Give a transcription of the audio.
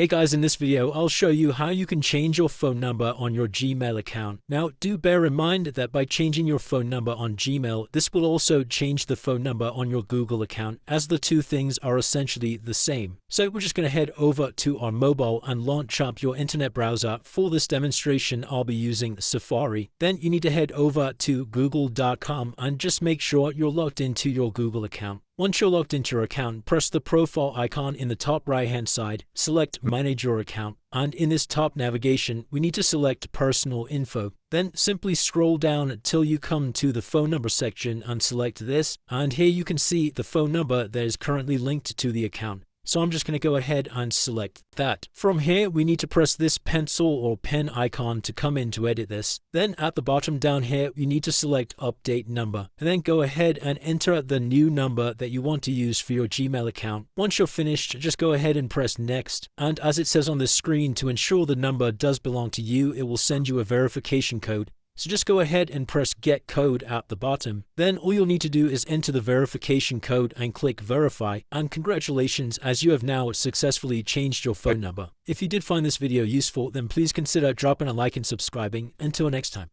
Hey guys, in this video, I'll show you how you can change your phone number on your Gmail account. Now, do bear in mind that by changing your phone number on Gmail, this will also change the phone number on your Google account, as the two things are essentially the same. So we're just going to head over to our mobile and launch up your internet browser. For this demonstration, I'll be using Safari. Then you need to head over to google.com and just make sure you're logged into your Google account. Once you're logged into your account, press the profile icon in the top right hand side, select Manage Your Account, and in this top navigation, we need to select Personal Info. Then simply scroll down until you come to the phone number section and select this, and here you can see the phone number that is currently linked to the account. So I'm just going to go ahead and select that. From here, we need to press this pencil or pen icon to come in to edit this. Then at the bottom down here, you need to select Update Number. And then go ahead and enter the new number that you want to use for your Gmail account. Once you're finished, just go ahead and press Next. And as it says on the screen, to ensure the number does belong to you, it will send you a verification code. So just go ahead and press Get Code at the bottom. Then all you'll need to do is enter the verification code and click Verify. And congratulations, as you have now successfully changed your phone number. If you did find this video useful, then please consider dropping a like and subscribing. Until next time.